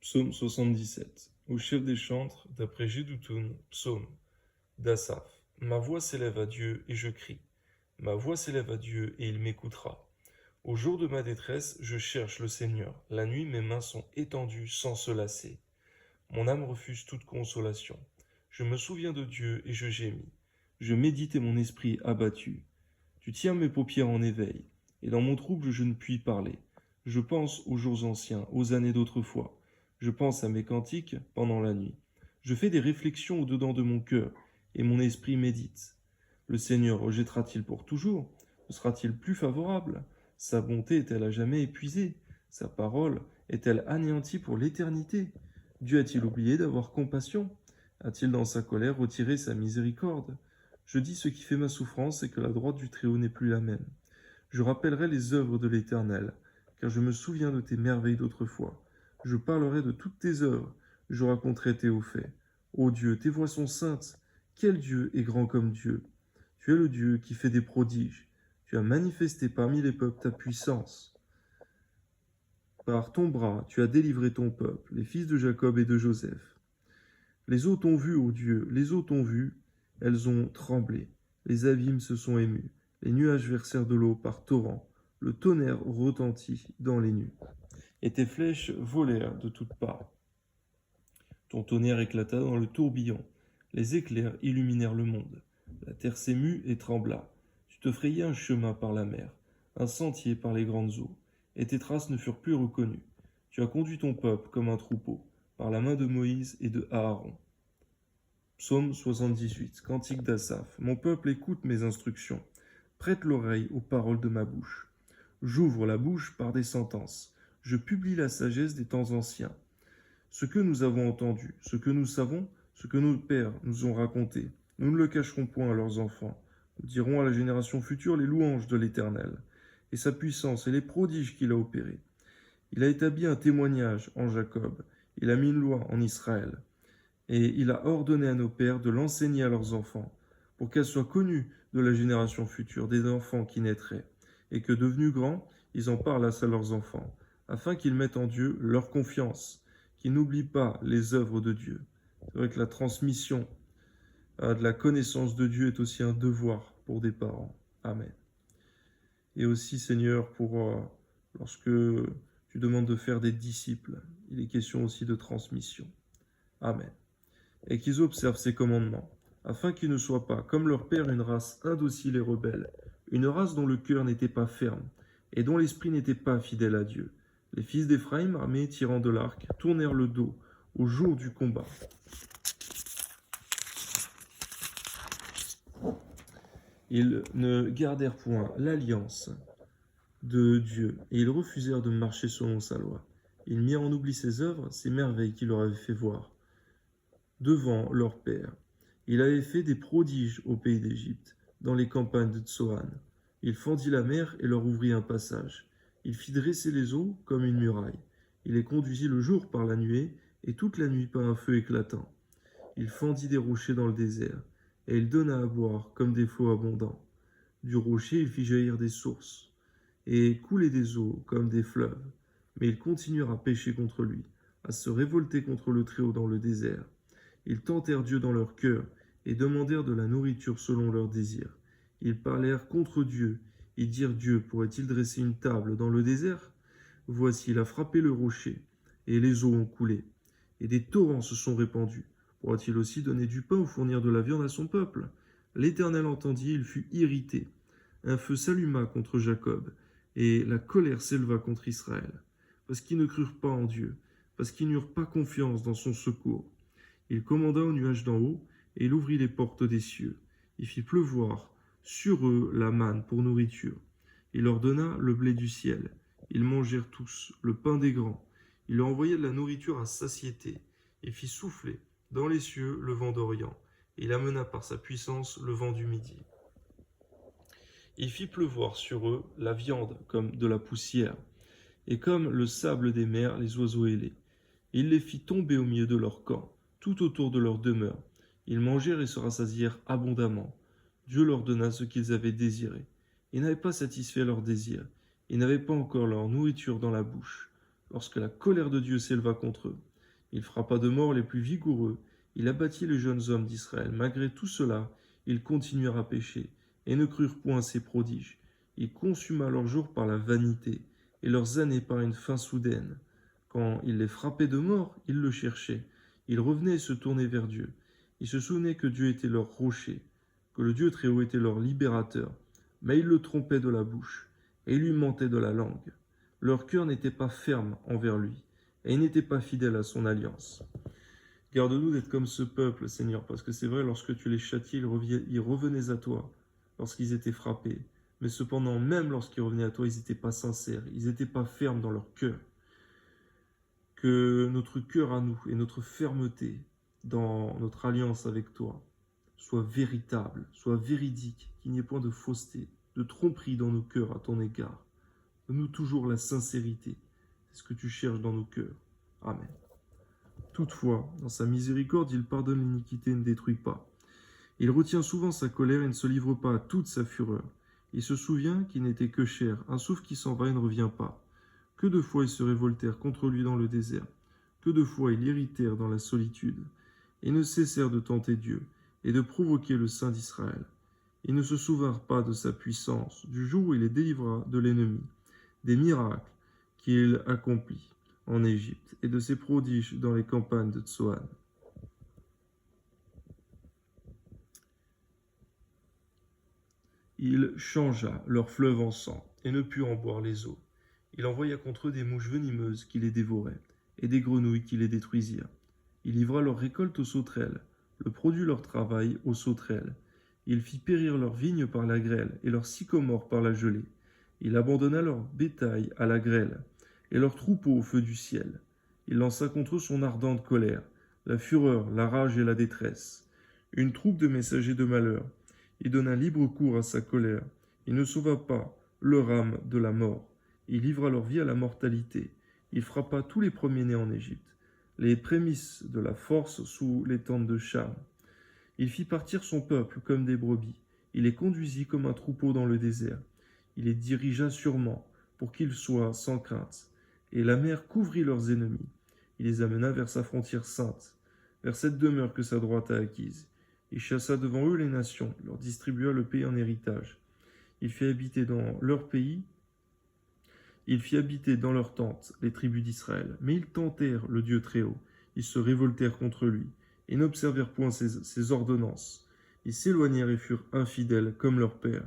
Psaume 77. Au chef des chantres, d'après Jeduthun, psaume d'Asaph. Ma voix s'élève à Dieu et je crie. Ma voix s'élève à Dieu et il m'écoutera. Au jour de ma détresse, je cherche le Seigneur. La nuit, mes mains sont étendues sans se lasser. Mon âme refuse toute consolation. Je me souviens de Dieu et je gémis. Je médite et mon esprit abattu. Tu tiens mes paupières en éveil, et dans mon trouble je ne puis parler. Je pense aux jours anciens, aux années d'autrefois. Je pense à mes cantiques pendant la nuit. Je fais des réflexions au-dedans de mon cœur, et mon esprit médite. Le Seigneur rejettera-t-il pour toujours? Ne sera-t-il plus favorable? Sa bonté est-elle à jamais épuisée? Sa parole est-elle anéantie pour l'éternité? Dieu a-t-il oublié d'avoir compassion? A-t-il dans sa colère retiré sa miséricorde? Je dis ce qui fait ma souffrance, c'est que la droite du Très-Haut n'est plus la même. Je rappellerai les œuvres de l'Éternel, car je me souviens de tes merveilles d'autrefois. Je parlerai de toutes tes œuvres, je raconterai tes hauts faits. Ô Dieu, tes voies sont saintes. Quel Dieu est grand comme Dieu? Tu es le Dieu qui fait des prodiges. Tu as manifesté parmi les peuples ta puissance. Par ton bras, tu as délivré ton peuple, les fils de Jacob et de Joseph. Les eaux t'ont vu, ô Dieu, les eaux t'ont vu, elles ont tremblé. Les abîmes se sont émus. Les nuages versèrent de l'eau par torrents. Le tonnerre retentit dans les nues. Et tes flèches volèrent de toutes parts. Ton tonnerre éclata dans le tourbillon. Les éclairs illuminèrent le monde. La terre s'émut et trembla. Tu te frayais un chemin par la mer, un sentier par les grandes eaux, et tes traces ne furent plus reconnues. Tu as conduit ton peuple comme un troupeau, par la main de Moïse et de Aaron. Psaume 78, cantique d'Asaph. Mon peuple écoute mes instructions. Prête l'oreille aux paroles de ma bouche. J'ouvre la bouche par des sentences. Je publie la sagesse des temps anciens. Ce que nous avons entendu, ce que nous savons, ce que nos pères nous ont raconté, nous ne le cacherons point à leurs enfants. Nous dirons à la génération future les louanges de l'Éternel, et sa puissance et les prodiges qu'il a opérés. Il a établi un témoignage en Jacob, il a mis une loi en Israël, et il a ordonné à nos pères de l'enseigner à leurs enfants, pour qu'elle soit connue de la génération future, des enfants qui naîtraient, et que devenus grands, ils en parlassent à leurs enfants, afin qu'ils mettent en Dieu leur confiance, qu'ils n'oublient pas les œuvres de Dieu. C'est vrai que la transmission de la connaissance de Dieu est aussi un devoir pour des parents. Amen. Et aussi, Seigneur, lorsque tu demandes de faire des disciples, il est question aussi de transmission. Amen. Et qu'ils observent ces commandements, afin qu'ils ne soient pas, comme leur père, une race indocile et rebelle, une race dont le cœur n'était pas ferme, et dont l'esprit n'était pas fidèle à Dieu. Les fils d'Éphraïm, armés tirant de l'arc, tournèrent le dos au jour du combat. Ils ne gardèrent point l'alliance de Dieu, et ils refusèrent de marcher selon sa loi. Ils mirent en oubli ses œuvres, ses merveilles qu'il leur avait fait voir devant leur père. Il avait fait des prodiges au pays d'Égypte, dans les campagnes de Tsoan. Il fendit la mer et leur ouvrit un passage. Il fit dresser les eaux comme une muraille. Il les conduisit le jour par la nuée, et toute la nuit par un feu éclatant. Il fendit des rochers dans le désert, et il donna à boire comme des flots abondants. Du rocher il fit jaillir des sources, et couler des eaux comme des fleuves. Mais ils continuèrent à pécher contre lui, à se révolter contre le Très-Haut dans le désert. Ils tentèrent Dieu dans leur cœur, et demandèrent de la nourriture selon leurs désirs. Ils parlèrent contre Dieu, et dirent Dieu pourrait-il dresser une table dans le désert? Voici, il a frappé le rocher, et les eaux ont coulé, et des torrents se sont répandus. Pourra-t-il aussi donner du pain ou fournir de la viande à son peuple? L'Éternel entendit, il fut irrité. Un feu s'alluma contre Jacob, et la colère s'éleva contre Israël, parce qu'ils ne crurent pas en Dieu, parce qu'ils n'eurent pas confiance dans son secours. Il commanda aux nuages d'en haut, et il ouvrit les portes des cieux. Il fit pleuvoir sur eux la manne pour nourriture. Il leur donna le blé du ciel. Ils mangèrent tous le pain des grands. Il leur envoya de la nourriture à satiété. Il fit souffler dans les cieux le vent d'Orient. Et il amena par sa puissance le vent du midi. Il fit pleuvoir sur eux la viande comme de la poussière, et comme le sable des mers les oiseaux ailés. Il les fit tomber au milieu de leur camp, tout autour de leur demeure. Ils mangèrent et se rassasièrent abondamment. Dieu leur donna ce qu'ils avaient désiré. Ils n'avaient pas satisfait leurs désirs. Ils n'avaient pas encore leur nourriture dans la bouche, lorsque la colère de Dieu s'éleva contre eux. Il frappa de mort les plus vigoureux, il abattit les jeunes hommes d'Israël. Malgré tout cela, ils continuèrent à pécher, et ne crurent point ses prodiges. Il consuma leurs jours par la vanité, et leurs années par une faim soudaine. Quand il les frappait de mort, ils le cherchaient. Ils revenaient et se tournaient vers Dieu. Ils se souvenaient que Dieu était leur rocher, que le Dieu Très-Haut était leur libérateur. Mais ils le trompaient de la bouche, et ils lui mentaient de la langue. Leur cœur n'était pas ferme envers lui, et ils n'étaient pas fidèles à son alliance. Garde-nous d'être comme ce peuple, Seigneur, parce que c'est vrai, lorsque tu les châtiais, ils revenaient à toi, lorsqu'ils étaient frappés. Mais cependant, même lorsqu'ils revenaient à toi, ils n'étaient pas sincères, ils n'étaient pas fermes dans leur cœur. Que notre cœur à nous et notre fermeté dans notre alliance avec toi soit véritable, soit véridique, qu'il n'y ait point de fausseté, de tromperie dans nos cœurs à ton égard. Donne-nous toujours la sincérité, c'est ce que tu cherches dans nos cœurs. Amen. Toutefois, dans sa miséricorde, il pardonne l'iniquité et ne détruit pas. Il retient souvent sa colère et ne se livre pas à toute sa fureur. Il se souvient qu'il n'était que chair, un souffle qui s'en va et ne revient pas. Que de fois ils se révoltèrent contre lui dans le désert, que de fois ils l'irritèrent dans la solitude, et ne cessèrent de tenter Dieu et de provoquer le Saint d'Israël. Ils ne se souvinrent pas de sa puissance, du jour où il les délivra de l'ennemi, des miracles qu'il accomplit en Égypte et de ses prodiges dans les campagnes de Tsoan. Il changea leur fleuve en sang et ne put en boire les eaux. Il envoya contre eux des mouches venimeuses qui les dévoraient et des grenouilles qui les détruisirent. Il livra leur récolte aux sauterelles, le produit de leur travail aux sauterelles. Il fit périr leurs vignes par la grêle et leurs sycomores par la gelée. Il abandonna leur bétail à la grêle et leurs troupeaux au feu du ciel. Il lança contre eux son ardente colère, la fureur, la rage et la détresse. Une troupe de messagers de malheur. Il donna libre cours à sa colère. Il ne sauva pas leur âme de la mort. Il livra leur vie à la mortalité. Il frappa tous les premiers-nés en Égypte, les prémices de la force sous les tentes de Cham. Il fit partir son peuple comme des brebis. Il les conduisit comme un troupeau dans le désert. Il les dirigea sûrement pour qu'ils soient sans crainte. Et la mer couvrit leurs ennemis. Il les amena vers sa frontière sainte, vers cette demeure que sa droite a acquise. Il chassa devant eux les nations, leur distribua le pays en héritage. Il fit habiter dans leur pays, il fit habiter dans leurs tentes les tribus d'Israël. Mais ils tentèrent le Dieu Très-Haut. Ils se révoltèrent contre lui et n'observèrent point ses ordonnances. Ils s'éloignèrent et furent infidèles comme leur père.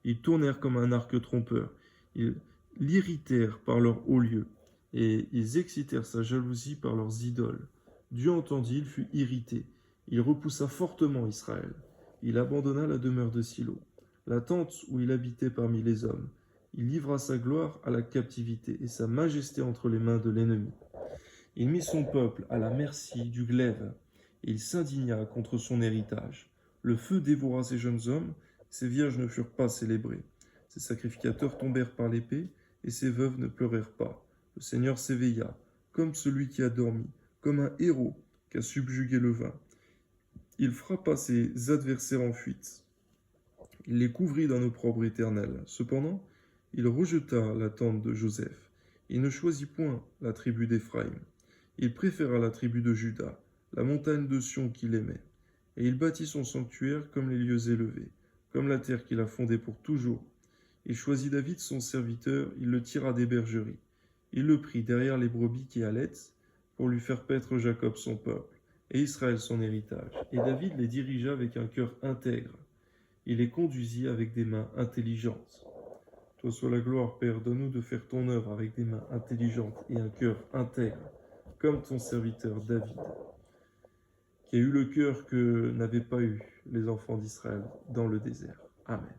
Ils tournèrent comme un arc trompeur. Ils l'irritèrent par leurs hauts lieux et ils excitèrent sa jalousie par leurs idoles. Dieu entendit, il fut irrité. Il repoussa fortement Israël. Il abandonna la demeure de Silo, la tente où il habitait parmi les hommes. Il livra sa gloire à la captivité et sa majesté entre les mains de l'ennemi. Il mit son peuple à la merci du glaive et il s'indigna contre son héritage. Le feu dévora ses jeunes hommes, ses vierges ne furent pas célébrées. Ses sacrificateurs tombèrent par l'épée et ses veuves ne pleurèrent pas. Le Seigneur s'éveilla, comme celui qui a dormi, comme un héros qui a subjugué le vin. Il frappa ses adversaires en fuite. Il les couvrit d'un opprobre éternel. Cependant, il rejeta la tente de Joseph. Il ne choisit point la tribu d'Éphraïm. Il préféra la tribu de Juda, la montagne de Sion qu'il aimait. Et il bâtit son sanctuaire comme les lieux élevés, comme la terre qu'il a fondée pour toujours. Il choisit David son serviteur, il le tira des bergeries. Il le prit derrière les brebis qui allaitent, pour lui faire paître Jacob son peuple, et Israël son héritage. Et David les dirigea avec un cœur intègre. Il les conduisit avec des mains intelligentes. Toi soit la gloire, Père, donne-nous de faire ton œuvre avec des mains intelligentes et un cœur intègre, comme ton serviteur David, qui a eu le cœur que n'avaient pas eu les enfants d'Israël dans le désert. Amen.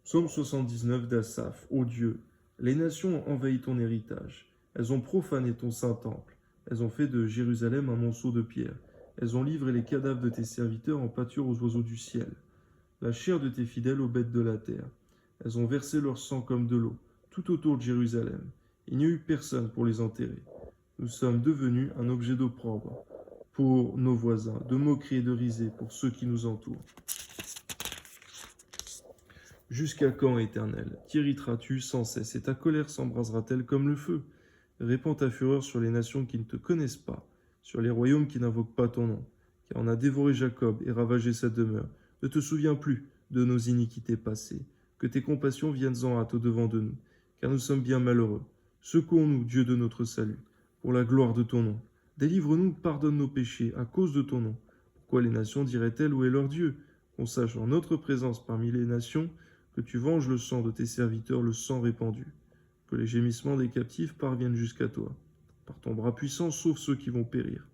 Psaume 79 d'Asaph. Ô Dieu, les nations ont envahi ton héritage. Elles ont profané ton saint temple. Elles ont fait de Jérusalem un monceau de pierre. Elles ont livré les cadavres de tes serviteurs en pâture aux oiseaux du ciel, la chair de tes fidèles aux bêtes de la terre. Elles ont versé leur sang comme de l'eau, tout autour de Jérusalem. Il n'y a eu personne pour les enterrer. Nous sommes devenus un objet d'opprobre pour nos voisins, de moquerie et de risée pour ceux qui nous entourent. Jusqu'à quand, Éternel, t'irriteras-tu sans cesse, et ta colère s'embrasera-t-elle comme le feu? Répands ta fureur sur les nations qui ne te connaissent pas, sur les royaumes qui n'invoquent pas ton nom, car on a dévoré Jacob et ravagé sa demeure. Ne te souviens plus de nos iniquités passées. Que tes compassions viennent en hâte au-devant de nous, car nous sommes bien malheureux. Secours-nous, Dieu de notre salut, pour la gloire de ton nom. Délivre-nous, pardonne nos péchés à cause de ton nom. Pourquoi les nations diraient-elles où est leur Dieu? Qu'on sache en notre présence parmi les nations que tu venges le sang de tes serviteurs, le sang répandu. Que les gémissements des captifs parviennent jusqu'à toi. Par ton bras puissant, sauve ceux qui vont périr.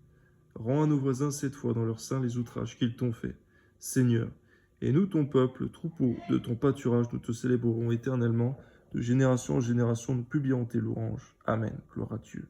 Rends à nos voisins cette fois dans leur sein les outrages qu'ils t'ont faits. Seigneur, et nous, ton peuple, troupeau de ton pâturage, nous te célébrerons éternellement. De génération en génération, nous publierons tes louanges. Amen. Gloire à Dieu.